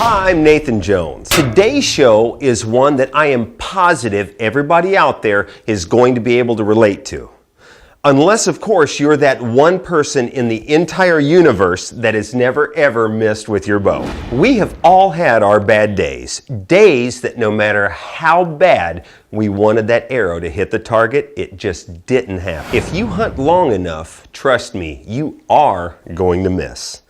Hi, I'm Nathan Jones. Today's show is one that I am positive everybody out there is going to be able to relate to. Unless, of course, you're that one person in the entire universe that has never ever missed with your bow. We have all had our bad days. Days that no matter how bad we wanted that arrow to hit the target, it just didn't happen. If you hunt long enough, trust me, you are going to miss.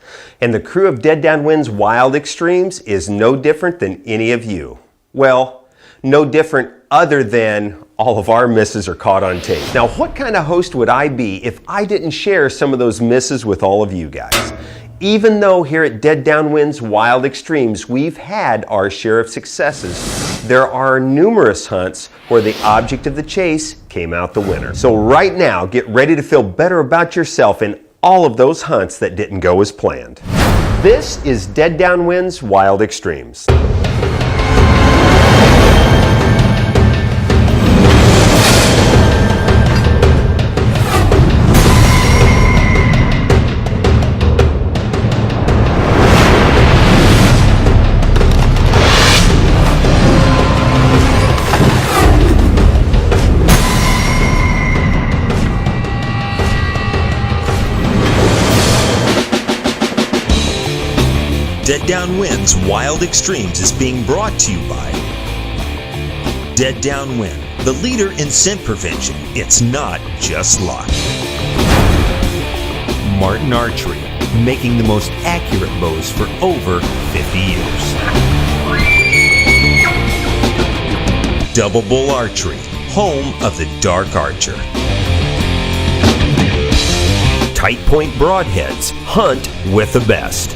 And the crew of Dead Downwind's Wild Extremes is no different than any of you. Well, no different other than all of our misses are caught on tape. Now, what kind of host would I be if I didn't share some of those misses with all of you guys? Even though here at Dead Downwind's Wild Extremes we've had our share of successes, there are numerous hunts where the object of the chase came out the winner. So right now, get ready to feel better about yourself in all of those hunts that didn't go as planned. This is Dead Downwind's Wild Extremes. Dead Downwind's Wild Extremes is being brought to you by Dead Downwind, the leader in scent prevention. It's not just luck. Martin Archery, making the most accurate bows for over 50 years. Double Bull Archery, home of the Dark Archer. Tight Point Broadheads, hunt with the best.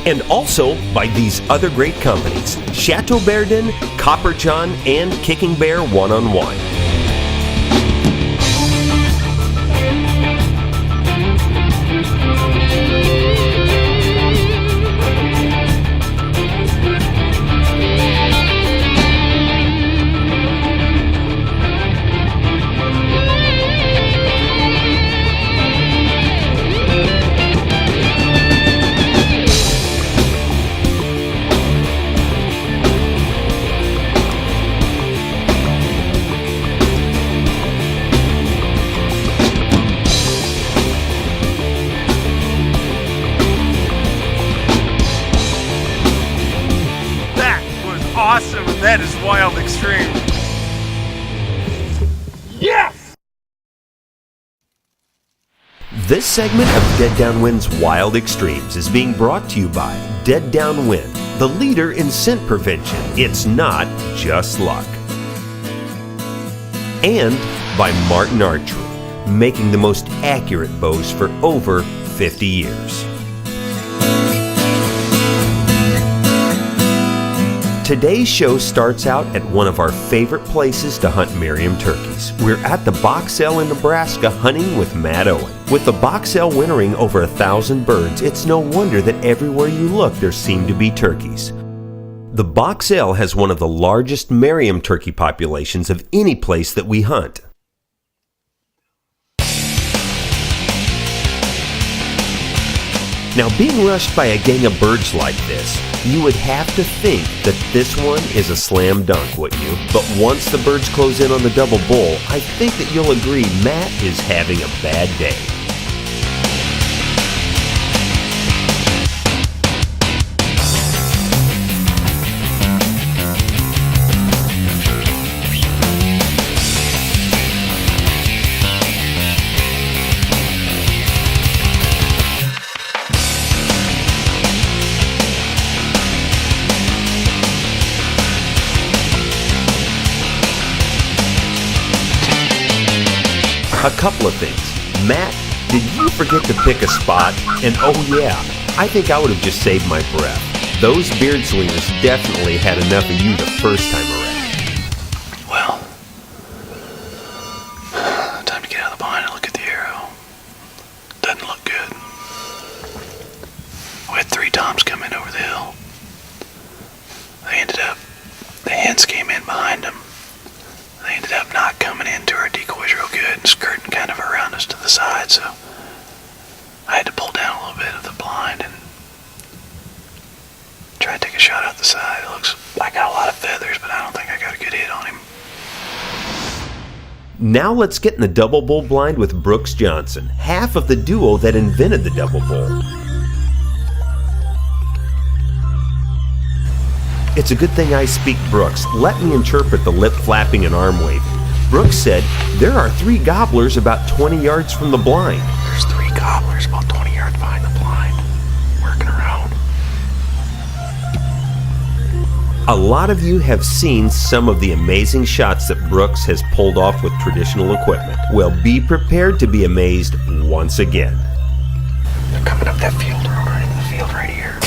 And also by these other great companies, Chateau Verdun, Copper John, and Kicking Bear One-on-One. Awesome, and that is Wild Extreme. Yes! This segment of Dead Downwind's Wild Extremes is being brought to you by Dead Downwind, the leader in scent prevention. It's not just luck. And by Martin Archery, making the most accurate bows for over 50 years. Today's show starts out at one of our favorite places to hunt Merriam turkeys. We're at the Box L in Nebraska hunting with Matt Owen. With the Box L wintering over 1,000 birds, it's no wonder that everywhere you look there seem to be turkeys. The Box L has one of the largest Merriam turkey populations of any place that we hunt. Now, being rushed by a gang of birds like this, you would have to think that this one is a slam dunk, wouldn't you? But once the birds close in on the double bull, I think that you'll agree Matt is having a bad day. A couple of things. Matt, did you forget to pick a spot? And oh yeah, I think I would have just saved my breath. Those beard swingers definitely had enough of you the first time around. Well, time to get out of the blind and look at the arrow. Doesn't look good. We had 3 toms come in over the hill. The hens came in behind them. They ended up not coming into our decoys real good and skirting kind of around us to the side, so I had to pull down a little bit of the blind and Now let's get in the double bull blind with Brooks Johnson, half of the duo that invented the double bull. It's a good thing I speak Brooks. Let me interpret the lip flapping and arm waving. Brooks said, there are 3 gobblers about 20 yards from the blind. There's 3 gobblers about 20 yards behind the blind, working around. A lot of you have seen some of the amazing shots that Brooks has pulled off with traditional equipment. Well, be prepared to be amazed once again. They're coming up that field road right into the field right here.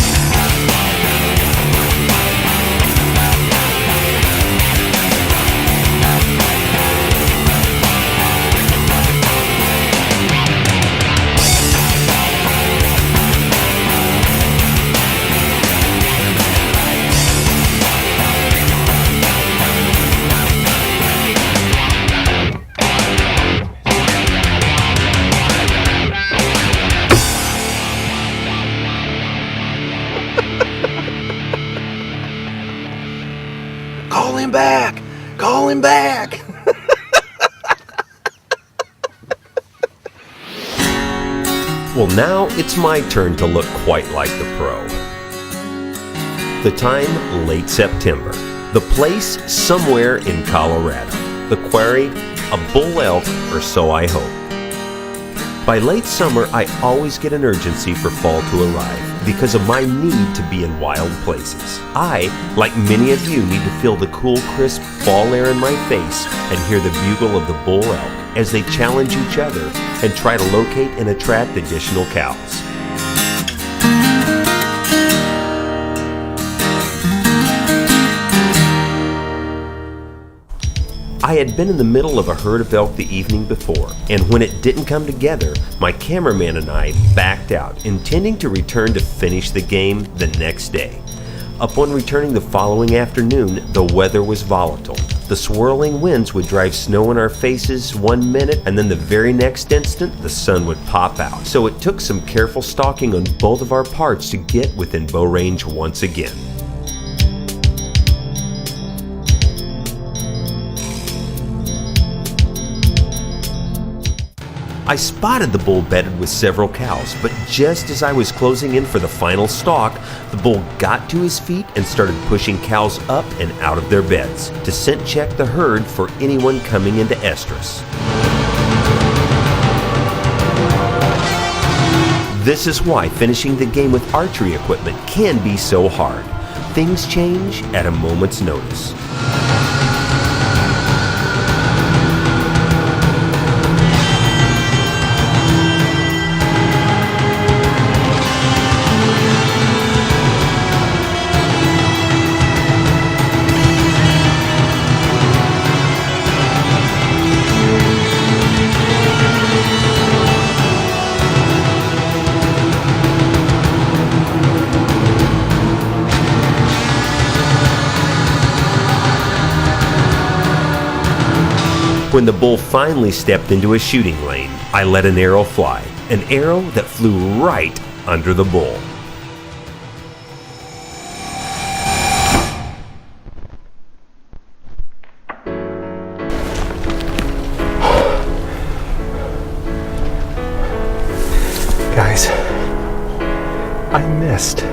Call him back! Call him back! Well, now it's my turn to look quite like the pro. The time, late September. The place, somewhere in Colorado. The quarry, a bull elk, or so I hope. By late summer, I always get an urgency for fall to arrive because of my need to be in wild places. I, like many of you, need to feel the cool, crisp fall air in my face and hear the bugle of the bull elk as they challenge each other and try to locate and attract additional cows. I had been in the middle of a herd of elk the evening before, and when it didn't come together, my cameraman and I backed out, intending to return to finish the game the next day. Upon returning the following afternoon, the weather was volatile. The swirling winds would drive snow in our faces 1 minute, and then the very next instant, the sun would pop out. So it took some careful stalking on both of our parts to get within bow range once again. I spotted the bull bedded with several cows, but just as I was closing in for the final stalk, the bull got to his feet and started pushing cows up and out of their beds to scent check the herd for anyone coming into estrus. This is why finishing the game with archery equipment can be so hard. Things change at a moment's notice. When the bull finally stepped into a shooting lane, I let an arrow fly, an arrow that flew right under the bull. Guys, I missed.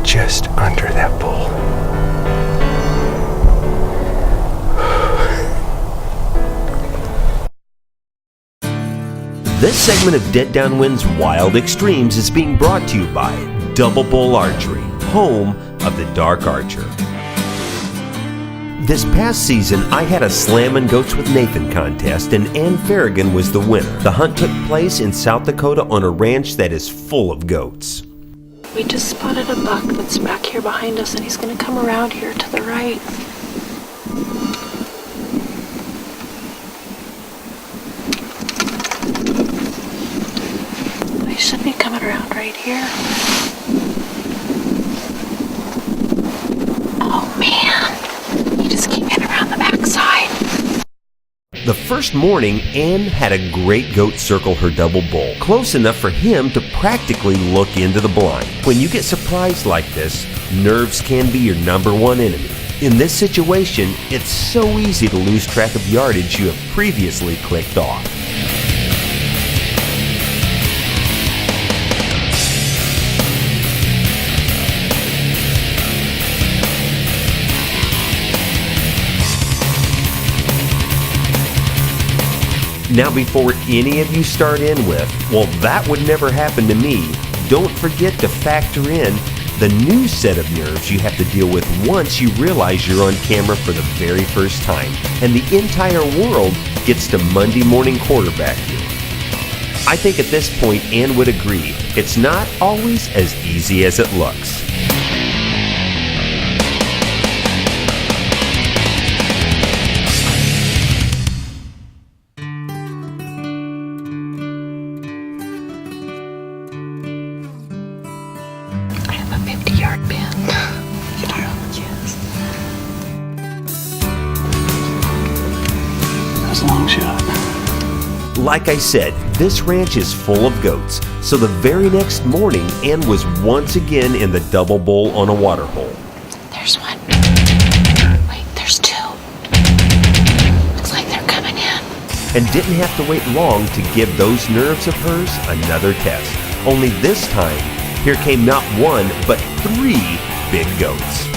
Just under that bull. This segment of Dead Downwind's Wild Extremes is being brought to you by Double Bull Archery, home of the Dark Archer. This past season, I had a Slammin' Goats with Nathan contest, and Ann Farragon was the winner. The hunt took place in South Dakota on a ranch that is full of goats. We just spotted a buck that's back here behind us, and he's going to come around here to the right. He should be coming around right here. Oh man, he just came in around the backside. The first morning, Ann had a great goat circle her double bull, close enough for him to practically look into the blind. When you get surprised like this, nerves can be your number one enemy. In this situation, it's so easy to lose track of yardage you have previously clicked off. Now before any of you start in with, well, that would never happen to me, don't forget to factor in the new set of nerves you have to deal with once you realize you're on camera for the very first time, and the entire world gets to Monday morning quarterback you. I think at this point Ann would agree, it's not always as easy as it looks. Long shot. Like I said, this ranch is full of goats, so the very next morning, Ann was once again in the double bull on a water hole. There's one. Wait, there's two. Looks like they're coming in. And didn't have to wait long to give those nerves of hers another test. Only this time, here came not one, but 3 big goats.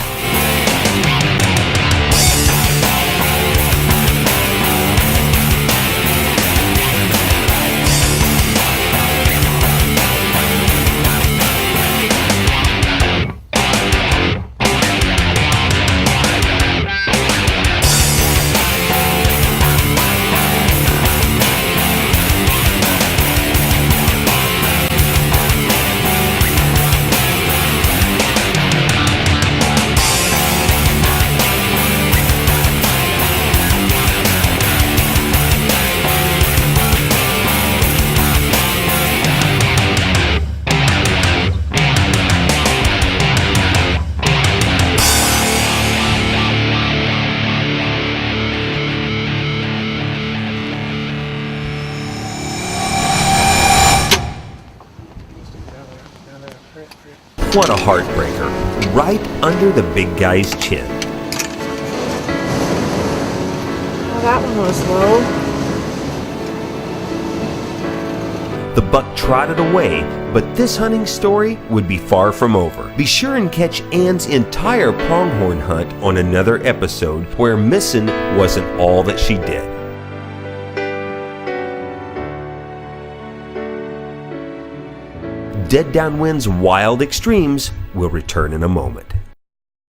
What a heartbreaker, right under the big guy's chin. Oh, that one was low. The buck trotted away, but this hunting story would be far from over. Be sure and catch Ann's entire pronghorn hunt on another episode where missing wasn't all that she did. Dead Downwind's Wild Extremes will return in a moment.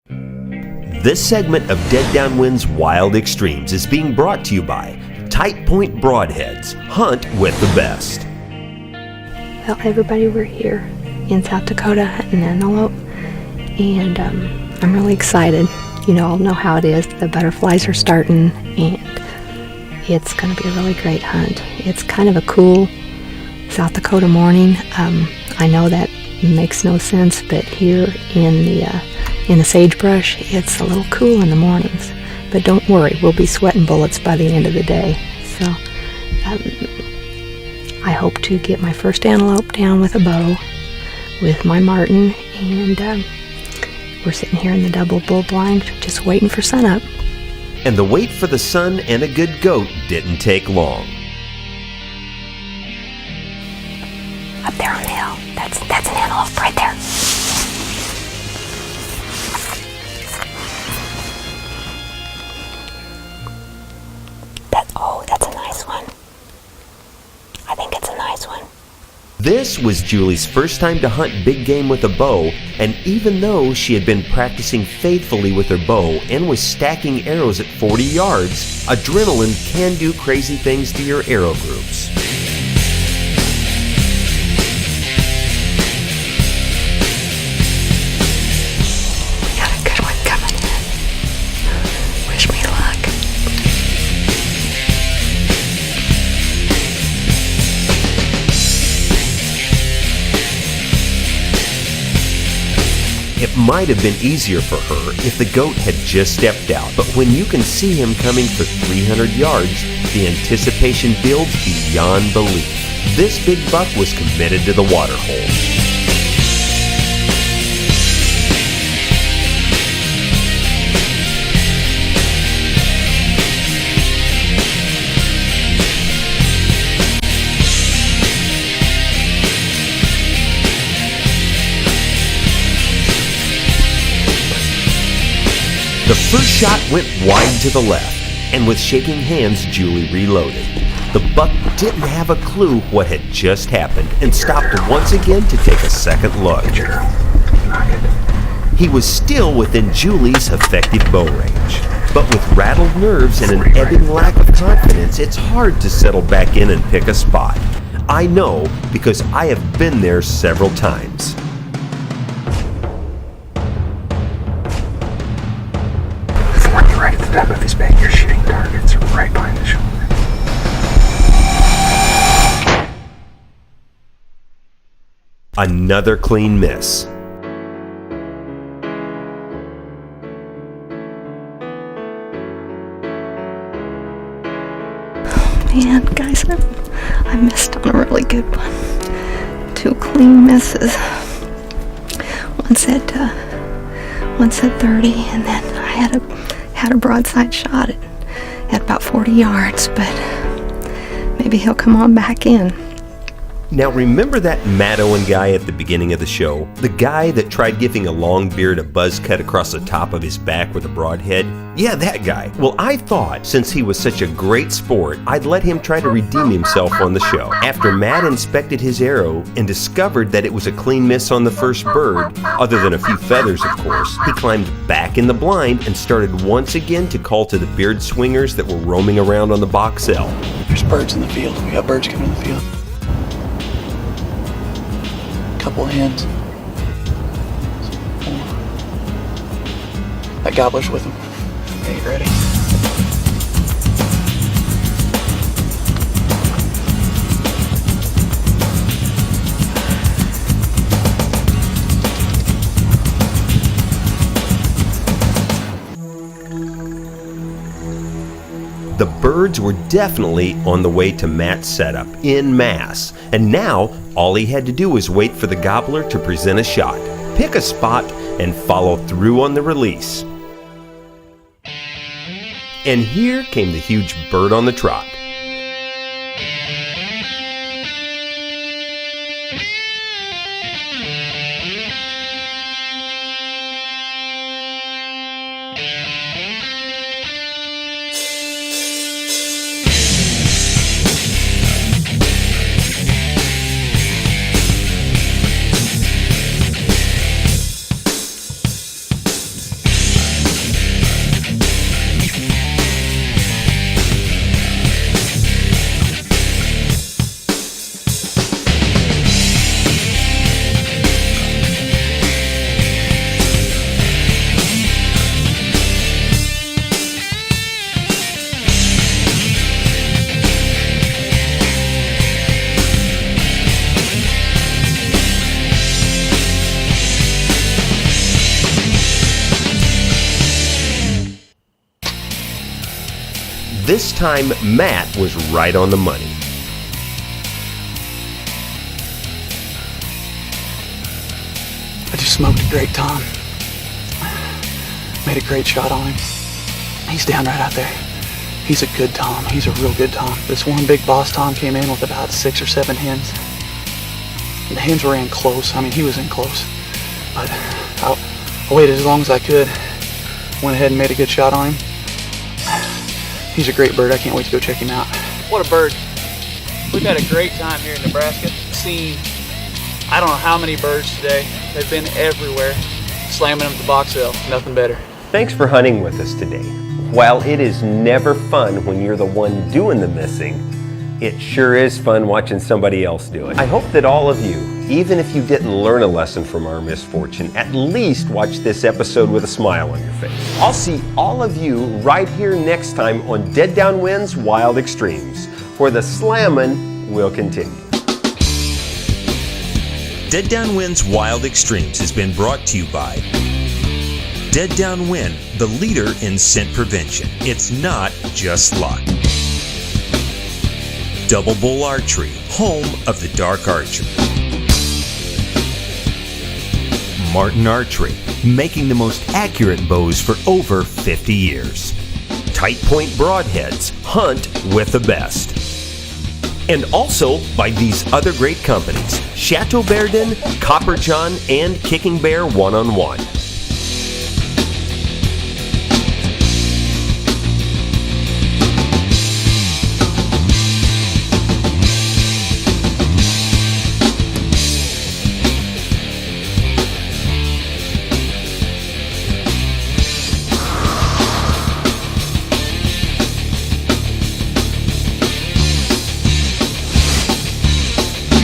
This segment of Dead Downwind's Wild Extremes is being brought to you by Tight Point Broadheads. Hunt with the best. Well, everybody, we're here in South Dakota hunting antelope, and I'm really excited. You know, I'll know how it is. The butterflies are starting, and it's going to be a really great hunt. It's kind of a cool South Dakota morning. I know that makes no sense, but here in the sagebrush, it's a little cool in the mornings. But don't worry, we'll be sweating bullets by the end of the day. So I hope to get my first antelope down with a bow with my marten, and we're sitting here in the double bull blind just waiting for sunup. And the wait for the sun and a good goat didn't take long. Up there on the hill, that's an antelope right there. That's a nice one. I think it's a nice one. This was Julie's first time to hunt big game with a bow, and even though she had been practicing faithfully with her bow and was stacking arrows at 40 yards, adrenaline can do crazy things to your arrow groups. Got a good one coming in. Wish me luck. It might have been easier for her if the goat had just stepped out. But when you can see him coming for 300 yards, the anticipation builds beyond belief. This big buck was committed to the water hole. The first shot went wide to the left, and with shaking hands, Julie reloaded. The buck didn't have a clue what had just happened and stopped once again to take a second look. He was still within Julie's effective bow range, but with rattled nerves and an ebbing lack of confidence, it's hard to settle back in and pick a spot. I know because I have been there several times. Right at the top of his back, you're shooting targets right behind the shoulder. Another clean miss. Man, guys, I missed on a really good one. 2 clean misses. One said 30, and then I had a broadside shot at about 40 yards, but maybe he'll come on back in. Now remember that Matt Owen guy at the beginning of the show? The guy that tried giving a long beard a buzz cut across the top of his back with a broad head? Yeah, that guy. Well, I thought since he was such a great sport, I'd let him try to redeem himself on the show. After Matt inspected his arrow and discovered that it was a clean miss on the first bird, other than a few feathers of course, he climbed back in the blind and started once again to call to the beard swingers that were roaming around on the box L. There's birds in the field. We got birds coming in the field. Couple of hens. 4. That gobbler's with him. Okay, you ready? The birds were definitely on the way to Matt's setup en masse, and now all he had to do was wait for the gobbler to present a shot, pick a spot, and follow through on the release. And here came the huge bird on the trot. This time, Matt was right on the money. I just smoked a great tom. Made a great shot on him. He's down right out there. He's a good tom. He's a real good tom. This one big boss tom came in with about 6 or 7 hens. And the hens were in close. I mean, he was in close. But I waited as long as I could. Went ahead and made a good shot on him. He's a great bird. I can't wait to go check him out. What a bird. We've had a great time here in Nebraska. Seen, I don't know how many birds today. They've been everywhere. Slamming them at the box L. Nothing better. Thanks for hunting with us today. While it is never fun when you're the one doing the missing, it sure is fun watching somebody else do it. I hope that all of you, even if you didn't learn a lesson from our misfortune, at least watch this episode with a smile on your face. I'll see all of you right here next time on Dead Downwind's Wild Extremes, where the slammin' will continue. Dead Downwind's Wild Extremes has been brought to you by Dead Downwind, the leader in scent prevention. It's not just luck. Double Bull Archery, home of the Dark Archer. Martin Archery, making the most accurate bows for over 50 years. Tight Point Broadheads, hunt with the best. And also by these other great companies, Chateau Verdun, Copper John, and Kicking Bear One-on-One.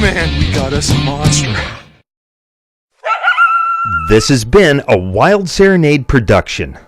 Man, we got us a monster. This has been a Wild Serenade production.